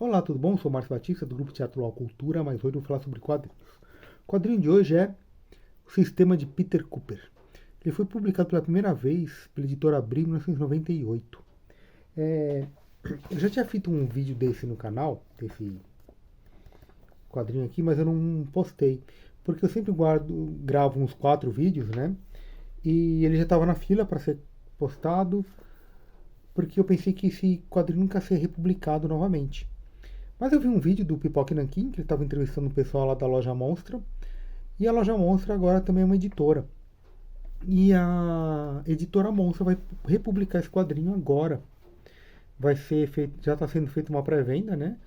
Olá, tudo bom? Sou Márcio Batista, do Grupo Teatro Law Cultura, mas hoje eu vou falar sobre quadrinhos. O quadrinho de hoje é O Sistema de Peter Cooper. Ele foi publicado pela primeira vez pela editora Abril em 1998. É, eu já tinha feito um vídeo desse no canal, desse quadrinho aqui, mas eu não postei. Porque eu sempre gravo uns 4 vídeos, né? E ele já estava na fila para ser postado, porque eu pensei que esse quadrinho nunca ia ser republicado novamente. Mas eu vi um vídeo do Pipoca e Nanquim, que ele estava entrevistando o pessoal lá da Loja Monstra. E a Loja Monstra agora também é uma editora. E a editora Monstra vai republicar esse quadrinho agora. Vai ser feito, já está sendo feita uma pré-venda, né?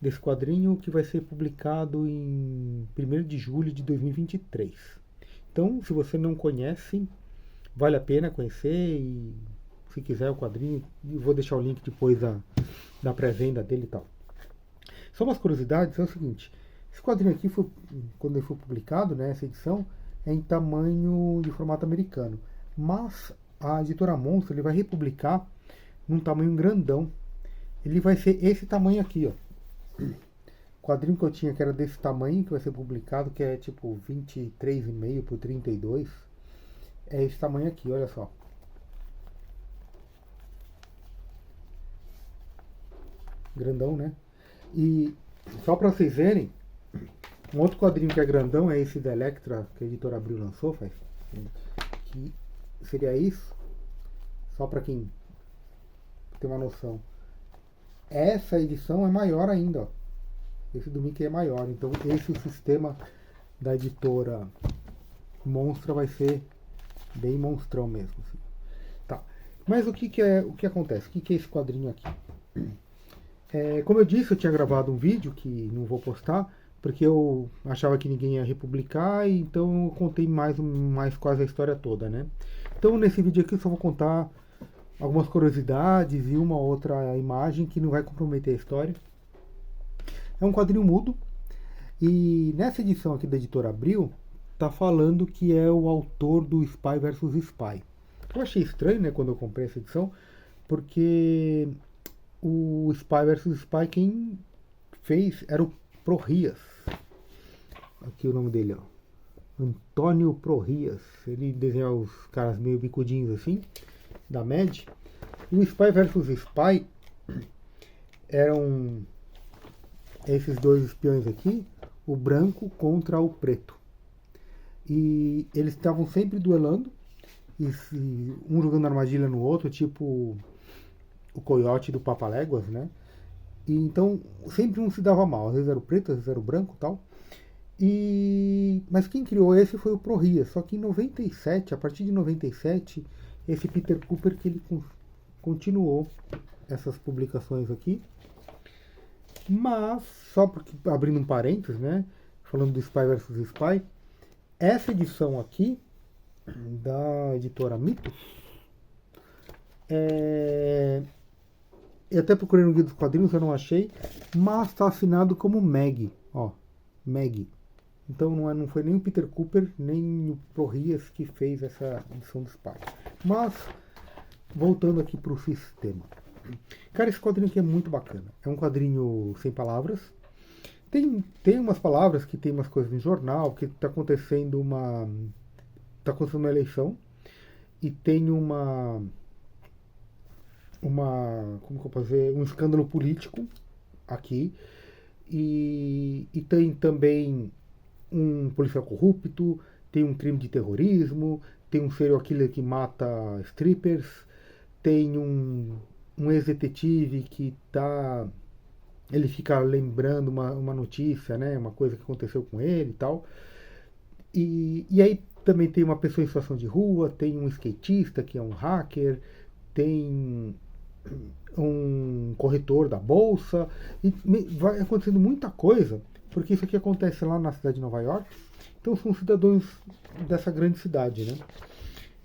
Desse quadrinho que vai ser publicado em 1º de julho de 2023. Então, se você não conhece, vale a pena conhecer e se quiser o quadrinho, eu vou deixar o link depois da pré-venda dele e tal. Só umas curiosidades, é o seguinte, esse quadrinho aqui, quando ele foi publicado, né, essa edição, é em tamanho de formato americano. Mas a editora Monstro ele vai republicar num tamanho grandão. Ele vai ser esse tamanho aqui, ó. O quadrinho que eu tinha que era desse tamanho, que vai ser publicado, que é tipo 23,5 por 32. É esse tamanho aqui, olha só. Grandão, né? E só para vocês verem, um outro quadrinho que é grandão é esse da Electra, que a editora Abril lançou, que seria isso, só para quem tem uma noção. Essa edição é maior ainda, ó. Esse do Mickey é maior, então esse sistema da editora Monstra vai ser bem monstrão mesmo. Assim. Tá. Mas o que acontece? O que é esse quadrinho aqui? Como eu disse, eu tinha gravado um vídeo que não vou postar, porque eu achava que ninguém ia republicar, e então eu contei mais quase a história toda, né? Então nesse vídeo aqui eu só vou contar algumas curiosidades e uma outra imagem que não vai comprometer a história. É um quadrinho mudo, e nessa edição aqui da editora Abril, tá falando que é o autor do Spy vs Spy. Eu achei estranho, né, quando eu comprei essa edição, porque o Spy vs Spy quem fez era o Prorrias. Aqui o nome dele, ó. Antônio Prorrias. Ele desenha os caras meio bicudinhos assim, da MED. E o Spy vs Spy eram esses dois espiões aqui, o branco contra o preto. E eles estavam sempre duelando, um jogando armadilha no outro, tipo o coiote do Papaléguas, né? E então sempre um se dava mal, às vezes era o preto, às vezes era o branco e tal. Mas quem criou esse foi o Prorrias, só que em 97, a partir de 97, esse Peter Cooper que ele continuou essas publicações aqui. Mas, só porque, abrindo um parênteses, né, falando do Spy vs Spy, essa edição aqui, da editora Mitos, eu até procurei no guia dos quadrinhos, eu não achei, mas está assinado como Meg, ó, Meg. Então não foi nem o Peter Cooper, nem o Prorrias que fez essa edição do Spy. Mas, voltando aqui para o sistema. Cara, esse quadrinho aqui é muito bacana. É um quadrinho sem palavras. Tem umas palavras que tem umas coisas no jornal, que está acontecendo uma eleição e tem como que eu posso dizer, um escândalo político aqui e tem também um policial corrupto, tem um crime de terrorismo, tem um serial killer que mata strippers, tem um ex-detetive que ele fica lembrando uma notícia, né, uma coisa que aconteceu com ele e tal. E aí também tem uma pessoa em situação de rua, tem um skatista que é um hacker, tem um corretor da bolsa, e vai acontecendo muita coisa, porque isso aqui acontece lá na cidade de Nova York, então são cidadãos dessa grande cidade, né?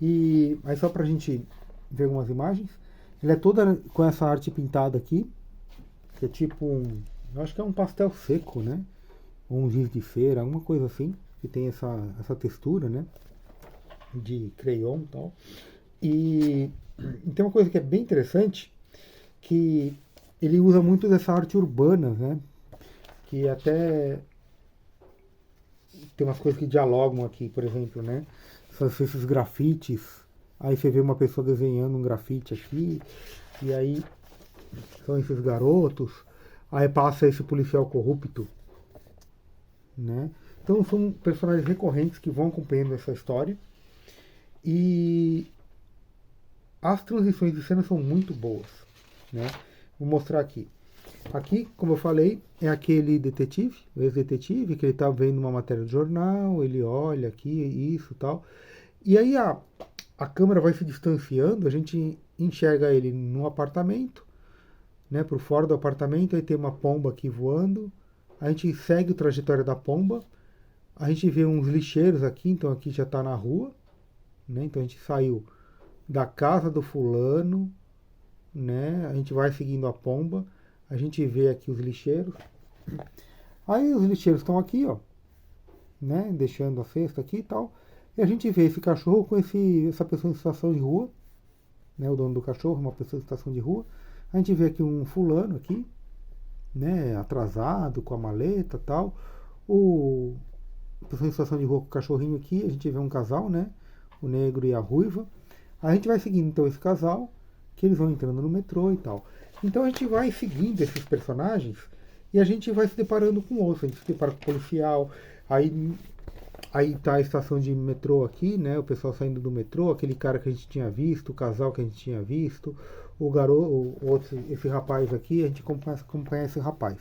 E aí só pra gente ver algumas imagens, ele é toda com essa arte pintada aqui, que é tipo eu acho que é um pastel seco, né? Ou um giz de cera, alguma coisa assim, que tem essa textura, né? De crayon e tal. E tem uma coisa que é bem interessante, que ele usa muito dessa arte urbana, né? Que até tem umas coisas que dialogam aqui, por exemplo, né? Esses grafites. Aí você vê uma pessoa desenhando um grafite aqui, e aí são esses garotos. Aí passa esse policial corrupto, né? Então são personagens recorrentes que vão acompanhando essa história. E as transições de cena são muito boas, né? Vou mostrar aqui. Aqui, como eu falei, é aquele detetive, o ex-detetive, que ele tá vendo uma matéria de jornal, ele olha aqui, isso e tal. E aí a câmera vai se distanciando, a gente enxerga ele no apartamento, né, por fora do apartamento, aí tem uma pomba aqui voando, a gente segue a trajetória da pomba, a gente vê uns lixeiros aqui, então aqui já está na rua, né, então a gente saiu da casa do fulano, né, a gente vai seguindo a pomba, a gente vê aqui os lixeiros, aí os lixeiros estão aqui, ó, né, deixando a cesta aqui e tal, e a gente vê esse cachorro com essa pessoa em situação de rua, né, o dono do cachorro, uma pessoa em situação de rua. A gente vê aqui um fulano aqui, né, atrasado, com a maleta e tal. O a pessoa em situação de rua com o cachorrinho aqui, a gente vê um casal, né, o negro e a ruiva. A gente vai seguindo então esse casal, que eles vão entrando no metrô e tal. Então a gente vai seguindo esses personagens e a gente vai se deparando com outros. A gente se depara com o policial, aí tá a estação de metrô aqui, né? O pessoal saindo do metrô, aquele cara que a gente tinha visto, o casal que a gente tinha visto, o garoto, esse rapaz aqui, a gente começa a acompanhar esse rapaz.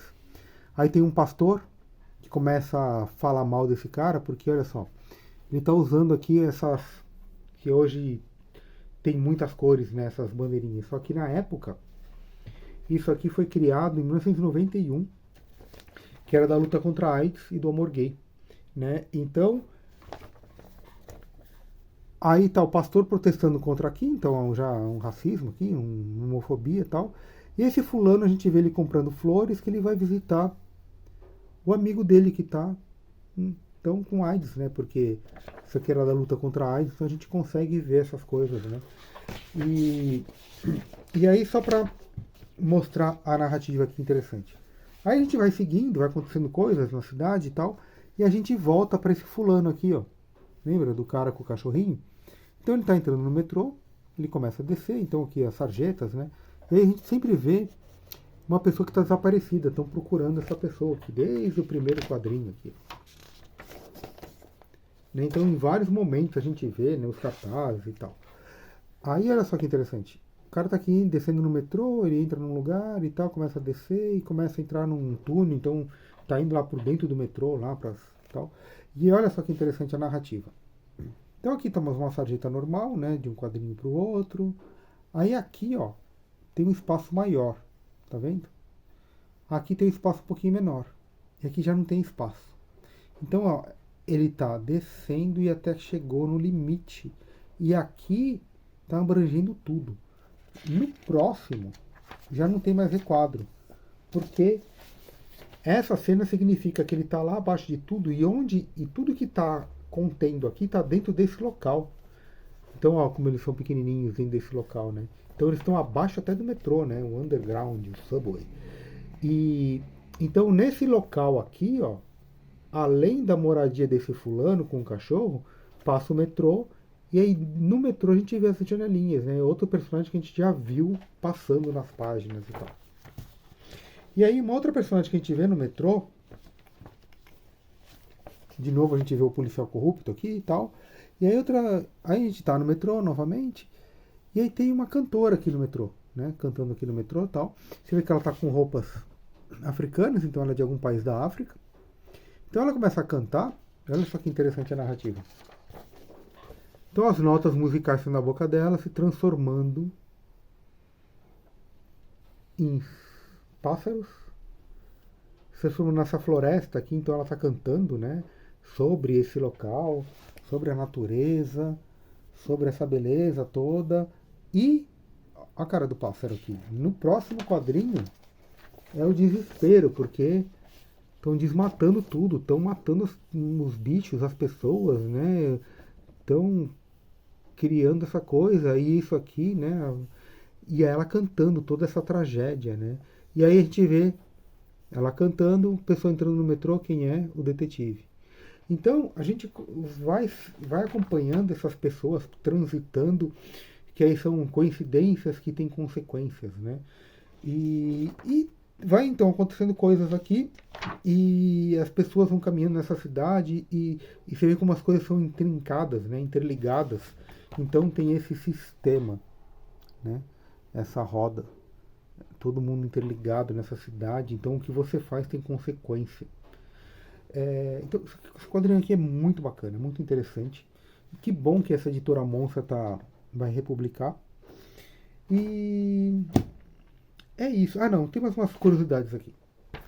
Aí tem um pastor que começa a falar mal desse cara, porque olha só, ele tá usando aqui essas que hoje tem muitas cores nessas bandeirinhas. Só que na época, isso aqui foi criado em 1991, que era da luta contra a AIDS e do amor gay, né? Então, aí tá o pastor protestando contra aqui, então já um racismo aqui, uma homofobia e tal. E esse fulano a gente vê ele comprando flores que ele vai visitar o amigo dele que tá então com AIDS, né? Porque isso aqui era da luta contra a AIDS, então a gente consegue ver essas coisas, né? E, e aí só para mostrar a narrativa aqui interessante. Aí a gente vai seguindo, vai acontecendo coisas na cidade e tal, e a gente volta para esse fulano aqui, ó. Lembra do cara com o cachorrinho? Então ele está entrando no metrô, ele começa a descer, então aqui as sarjetas, né? E aí a gente sempre vê uma pessoa que está desaparecida, estão procurando essa pessoa aqui, desde o primeiro quadrinho aqui. Né? Então em vários momentos a gente vê, né, os cartazes e tal. Aí olha só que interessante. O cara tá aqui descendo no metrô, ele entra num lugar e tal, começa a descer e começa a entrar num túnel, então tá indo lá por dentro do metrô, lá pra tal. E olha só que interessante a narrativa. Então aqui estamos uma sarjeta normal, né, de um quadrinho para o outro. Aí aqui, ó, tem um espaço maior, tá vendo? Aqui tem um espaço um pouquinho menor. E aqui já não tem espaço. Então, ó, ele tá descendo e até chegou no limite. E aqui tá abrangendo tudo. No próximo, já não tem mais requadro. Porque essa cena significa que ele está lá abaixo de tudo e tudo que está contendo aqui está dentro desse local. Então, ó, como eles são pequenininhos dentro desse local, né? Então eles estão abaixo até do metrô, né? O underground, o subway. E então nesse local aqui, ó, além da moradia desse fulano com o cachorro, passa o metrô. E aí no metrô a gente vê essas janelinhas, né? Outro personagem que a gente já viu passando nas páginas e tal. E aí uma outra personagem que a gente vê no metrô, de novo a gente vê o policial corrupto aqui e tal. E aí aí a gente tá no metrô novamente, e aí tem uma cantora aqui no metrô, né? Cantando aqui no metrô e tal. Você vê que ela tá com roupas africanas, então ela é de algum país da África. Então ela começa a cantar, olha só que interessante a narrativa. Então as notas musicais estão na boca dela, se transformando em pássaros, se transformando nessa floresta aqui, então ela está cantando, né? Sobre esse local, sobre a natureza, sobre essa beleza toda. E a cara do pássaro aqui. No próximo quadrinho é o desespero, porque estão desmatando tudo, estão matando os bichos, as pessoas, né? Estão criando essa coisa, e isso aqui, né? E ela cantando toda essa tragédia, né? E aí a gente vê ela cantando, pessoa entrando no metrô, quem é? O detetive. Então a gente vai acompanhando essas pessoas transitando, que aí são coincidências que têm consequências, né? E vai então acontecendo coisas aqui e as pessoas vão caminhando nessa cidade e você vê como as coisas são intrincadas, né? Interligadas. Então tem esse sistema, né? Essa roda, todo mundo interligado nessa cidade. Então o que você faz tem consequência. Então, esse quadrinho aqui é muito bacana, muito interessante. Que bom que essa editora Monça vai republicar. E é isso. Ah, não, tem mais umas curiosidades aqui.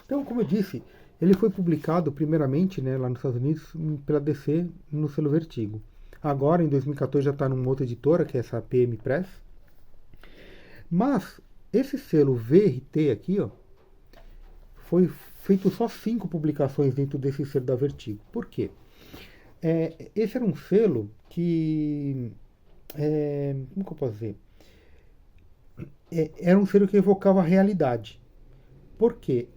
Então, como eu disse, ele foi publicado primeiramente, né, lá nos Estados Unidos pela DC no selo Vertigo. Agora, em 2014, já está numa outra editora, que é essa PM Press. Mas esse selo VRT aqui, ó, foi feito só 5 publicações dentro desse selo da Vertigo. Por quê? Esse era um selo que. Como que eu posso dizer? Era um selo que evocava a realidade. Por quê?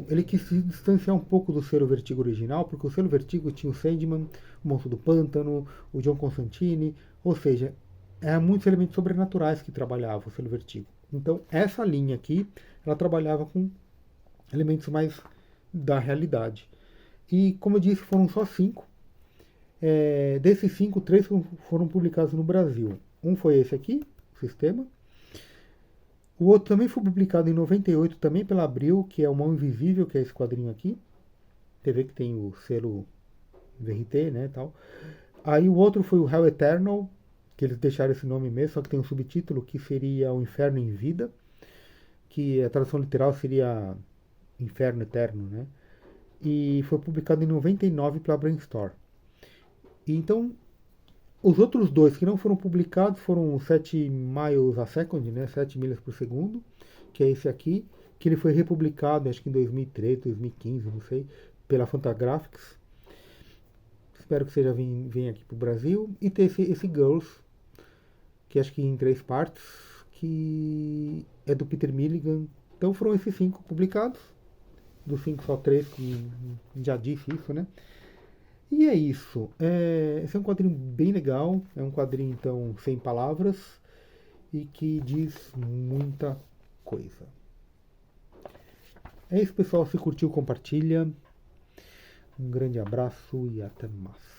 Ele quis se distanciar um pouco do selo Vertigo original, porque o selo Vertigo tinha o Sandman, o Monstro do Pântano, o John Constantine, ou seja, eram muitos elementos sobrenaturais que trabalhava o selo Vertigo. Então, essa linha aqui, ela trabalhava com elementos mais da realidade. E, como eu disse, foram só 5. Desses 5, 3 foram publicados no Brasil. Um foi esse aqui, o Sistema. O outro também foi publicado em 98, também pela Abril, que é o Mão Invisível, que é esse quadrinho aqui. Você vê que tem o selo VRT, né, tal. Aí o outro foi o Hell Eternal, que eles deixaram esse nome mesmo, só que tem um subtítulo que seria O Inferno em Vida, que a tradução literal seria Inferno Eterno, né? E foi publicado em 99 pela Brainstorm. E então, os outros dois que não foram publicados foram o 7 miles a second, né, 7 milhas por segundo, que é esse aqui, que ele foi republicado, acho que em 2013, 2015, não sei, pela Fantagraphics. Espero que seja venha aqui para o Brasil. E tem esse Girls, que acho que em 3 partes, que é do Peter Milligan. Então foram esses 5 publicados. Dos 5 só 3, que já disse isso, né? E é isso. Esse é um quadrinho bem legal. É um quadrinho, então, sem palavras e que diz muita coisa. É isso, pessoal. Se curtiu, compartilha. Um grande abraço e até mais.